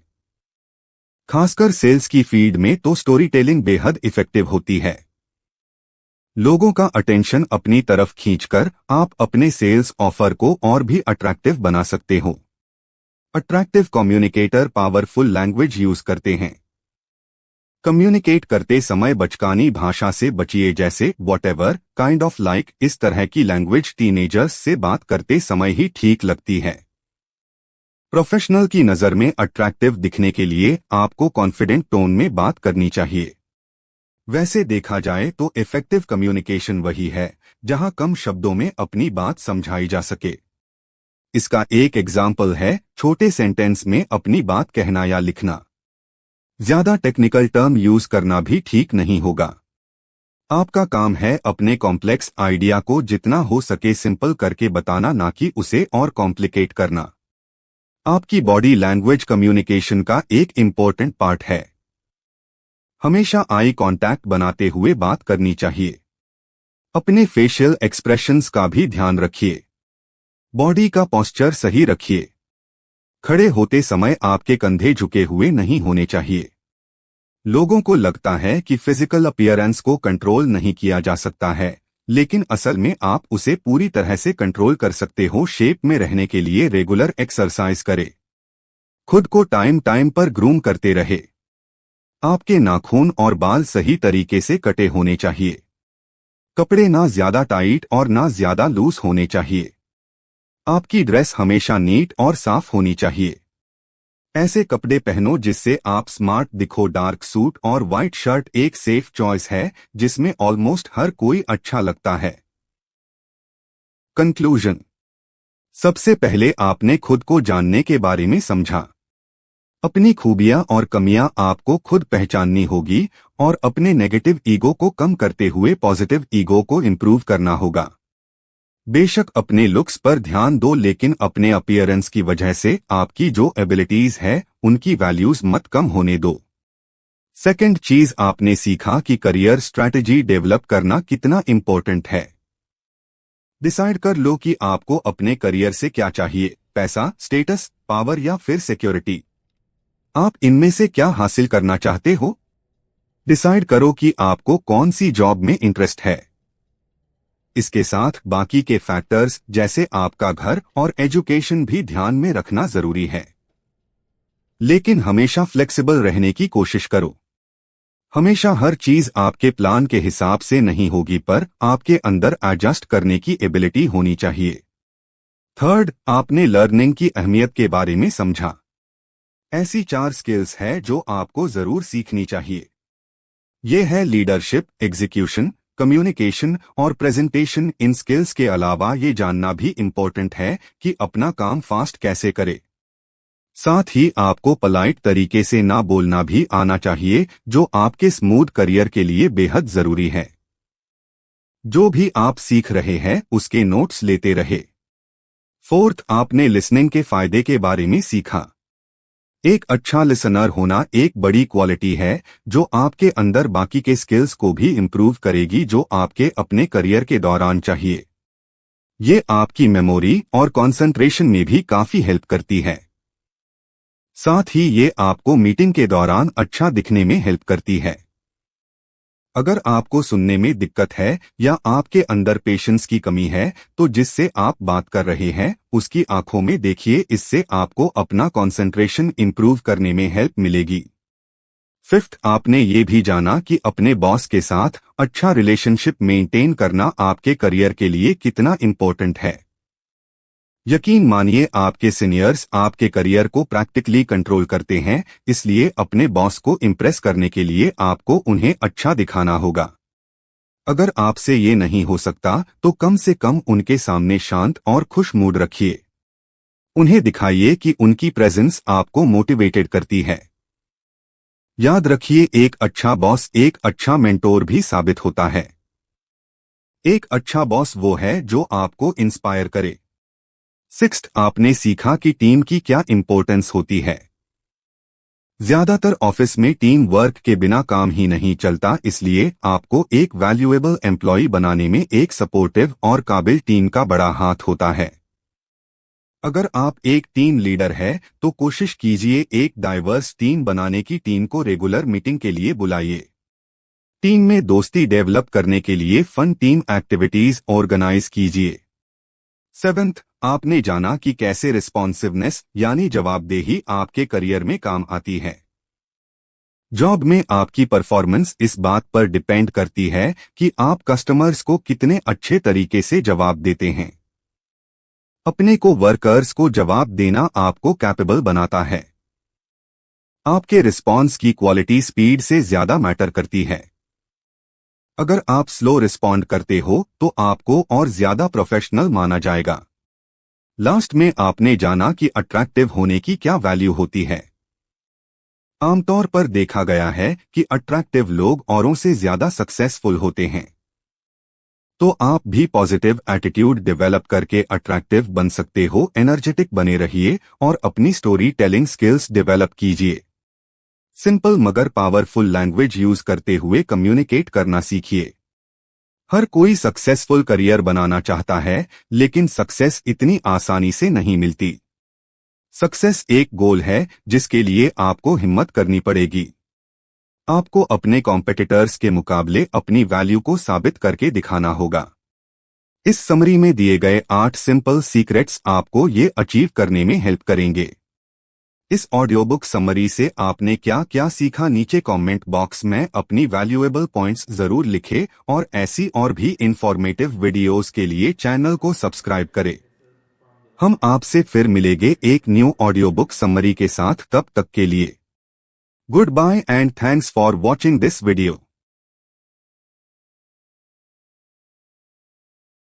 खासकर सेल्स की फील्ड में तो स्टोरी टेलिंग बेहद इफेक्टिव होती है। लोगों का अटेंशन अपनी तरफ खींचकर आप अपने सेल्स ऑफर को और भी अट्रैक्टिव बना सकते हो। Attractive communicator powerful language use करते हैं। कम्युनिकेट करते समय बचकानी भाषा से बचिए, जैसे व्हाटएवर, काइंड ऑफ लाइक। इस तरह की लैंग्वेज टीनेजर्स से बात करते समय ही ठीक लगती है। प्रोफेशनल की नज़र में अट्रैक्टिव दिखने के लिए आपको कॉन्फिडेंट टोन में बात करनी चाहिए। वैसे देखा जाए तो इफेक्टिव कम्युनिकेशन वही है जहां कम शब्दों में अपनी बात समझाई जा सके। इसका एक एग्जाम्पल है छोटे सेंटेंस में अपनी बात कहना या लिखना। ज्यादा टेक्निकल टर्म यूज करना भी ठीक नहीं होगा। आपका काम है अपने कॉम्प्लेक्स आइडिया को जितना हो सके सिंपल करके बताना, ना कि उसे और कॉम्प्लिकेट करना। आपकी बॉडी लैंग्वेज कम्युनिकेशन का एक इम्पोर्टेंट पार्ट है। हमेशा आई कांटेक्ट बनाते हुए बात करनी चाहिए। अपने फेशियल एक्सप्रेशंस का भी ध्यान रखिए। बॉडी का पोस्चर सही रखिए। खड़े होते समय आपके कंधे झुके हुए नहीं होने चाहिए। लोगों को लगता है कि फिजिकल अपीयरेंस को कंट्रोल नहीं किया जा सकता है, लेकिन असल में आप उसे पूरी तरह से कंट्रोल कर सकते हो। शेप में रहने के लिए रेगुलर एक्सरसाइज करें। खुद को टाइम टाइम पर ग्रूम करते रहे। आपके नाखून और बाल सही तरीके से कटे होने चाहिए। कपड़े ना ज्यादा टाइट और ना ज्यादा लूज होने चाहिए। आपकी ड्रेस हमेशा नीट और साफ होनी चाहिए। ऐसे कपड़े पहनो जिससे आप स्मार्ट दिखो। डार्क सूट और व्हाइट शर्ट एक सेफ चॉइस है, जिसमें ऑलमोस्ट हर कोई अच्छा लगता है। कंक्लूजन। सबसे पहले आपने खुद को जानने के बारे में समझा। अपनी खूबियां और कमियां आपको खुद पहचाननी होगी और अपने नेगेटिव ईगो को कम करते हुए पॉजिटिव ईगो को इंप्रूव करना होगा। बेशक अपने लुक्स पर ध्यान दो, लेकिन अपने अपीयरेंस की वजह से आपकी जो एबिलिटीज है उनकी वैल्यूज मत कम होने दो। सेकंड चीज, आपने सीखा कि करियर स्ट्रैटेजी डेवलप करना कितना इंपॉर्टेंट है। डिसाइड कर लो कि आपको अपने करियर से क्या चाहिए, पैसा, स्टेटस, पावर या फिर सिक्योरिटी। आप इनमें से क्या हासिल करना चाहते हो? डिसाइड करो कि आपको कौन सी जॉब में इंटरेस्ट है। इसके साथ बाकी के फैक्टर्स जैसे आपका घर और एजुकेशन भी ध्यान में रखना जरूरी है। लेकिन हमेशा फ्लेक्सिबल रहने की कोशिश करो। हमेशा हर चीज आपके प्लान के हिसाब से नहीं होगी, पर आपके अंदर एडजस्ट करने की एबिलिटी होनी चाहिए। थर्ड, आपने लर्निंग की अहमियत के बारे में समझा। ऐसी 4 स्किल्स है जो आपको जरूर सीखनी चाहिए। ये है लीडरशिप, एग्जीक्यूशन, कम्युनिकेशन और प्रेजेंटेशन। इन स्किल्स के अलावा ये जानना भी इम्पोर्टेंट है कि अपना काम फास्ट कैसे करे। साथ ही आपको पोलाइट तरीके से ना बोलना भी आना चाहिए, जो आपके स्मूथ करियर के लिए बेहद जरूरी है। जो भी आप सीख रहे हैं उसके नोट्स लेते रहे। फोर्थ, आपने लिसनिंग के फायदे के बारे में सीखा। एक अच्छा लिसनर होना एक बड़ी क्वालिटी है जो आपके अंदर बाकी के स्किल्स को भी इम्प्रूव करेगी, जो आपके अपने करियर के दौरान चाहिए। ये आपकी मेमोरी और कंसंट्रेशन में भी काफी हेल्प करती है। साथ ही ये आपको मीटिंग के दौरान अच्छा दिखने में हेल्प करती है। अगर आपको सुनने में दिक्कत है या आपके अंदर पेशेंस की कमी है, तो जिससे आप बात कर रहे हैं उसकी आंखों में देखिए। इससे आपको अपना कंसंट्रेशन इंप्रूव करने में हेल्प मिलेगी। फिफ्थ, आपने ये भी जाना कि अपने बॉस के साथ अच्छा रिलेशनशिप मेंटेन करना आपके करियर के लिए कितना इम्पोर्टेंट है। यकीन मानिए, आपके सीनियर्स आपके करियर को प्रैक्टिकली कंट्रोल करते हैं, इसलिए अपने बॉस को इम्प्रेस करने के लिए आपको उन्हें अच्छा दिखाना होगा। अगर आपसे ये नहीं हो सकता तो कम से कम उनके सामने शांत और खुश मूड रखिए। उन्हें दिखाइए कि उनकी प्रेजेंस आपको मोटिवेटेड करती है। याद रखिए, एक अच्छा बॉस एक अच्छा मेंटोर भी साबित होता है। एक अच्छा बॉस वो है जो आपको इंस्पायर करे। सिक्स्थ, आपने सीखा कि टीम की क्या इंपॉर्टेंस होती है। ज्यादातर ऑफिस में टीम वर्क के बिना काम ही नहीं चलता, इसलिए आपको एक वैल्यूएबल एम्प्लॉय बनाने में एक सपोर्टिव और काबिल टीम का बड़ा हाथ होता है। अगर आप एक टीम लीडर है तो कोशिश कीजिए एक डाइवर्स टीम बनाने की। टीम को रेगुलर मीटिंग के लिए बुलाइए। टीम में दोस्ती डेवलप करने के लिए फन टीम एक्टिविटीज ऑर्गेनाइज कीजिए। सेवेंथ, आपने जाना कि कैसे रिस्पॉन्सिवनेस यानी जवाबदेही आपके करियर में काम आती है। जॉब में आपकी परफॉर्मेंस इस बात पर डिपेंड करती है कि आप कस्टमर्स को कितने अच्छे तरीके से जवाब देते हैं। अपने को वर्कर्स को जवाब देना आपको कैपेबल बनाता है। आपके रिस्पॉन्स की क्वालिटी स्पीड से ज्यादा मैटर करती है। अगर आप स्लो रिस्पॉन्ड करते हो तो आपको और ज्यादा प्रोफेशनल माना जाएगा। लास्ट में आपने जाना कि अट्रैक्टिव होने की क्या वैल्यू होती है। आमतौर पर देखा गया है कि अट्रैक्टिव लोग औरों से ज्यादा सक्सेसफुल होते हैं। तो आप भी पॉजिटिव एटीट्यूड डेवलप करके अट्रैक्टिव बन सकते हो। एनर्जेटिक बने रहिए और अपनी स्टोरी टेलिंग स्किल्स डेवलप कीजिए। सिंपल मगर पावरफुल लैंग्वेज यूज करते हुए कम्युनिकेट करना सीखिए। हर कोई सक्सेसफुल करियर बनाना चाहता है, लेकिन सक्सेस इतनी आसानी से नहीं मिलती। सक्सेस एक गोल है जिसके लिए आपको हिम्मत करनी पड़ेगी। आपको अपने कॉम्पिटिटर्स के मुकाबले अपनी वैल्यू को साबित करके दिखाना होगा। इस समरी में दिए गए 8 सिंपल सीक्रेट्स आपको ये अचीव करने में हेल्प करेंगे। इस ऑडियो बुक समरी से आपने क्या क्या सीखा, नीचे कमेंट बॉक्स में अपनी वैल्यूएबल पॉइंट्स जरूर लिखें और ऐसी और भी इंफॉर्मेटिव वीडियोस के लिए चैनल को सब्सक्राइब करें। हम आपसे फिर मिलेंगे एक न्यू ऑडियो बुक समरी के साथ। तब तक के लिए goodbye and thanks for watching this video.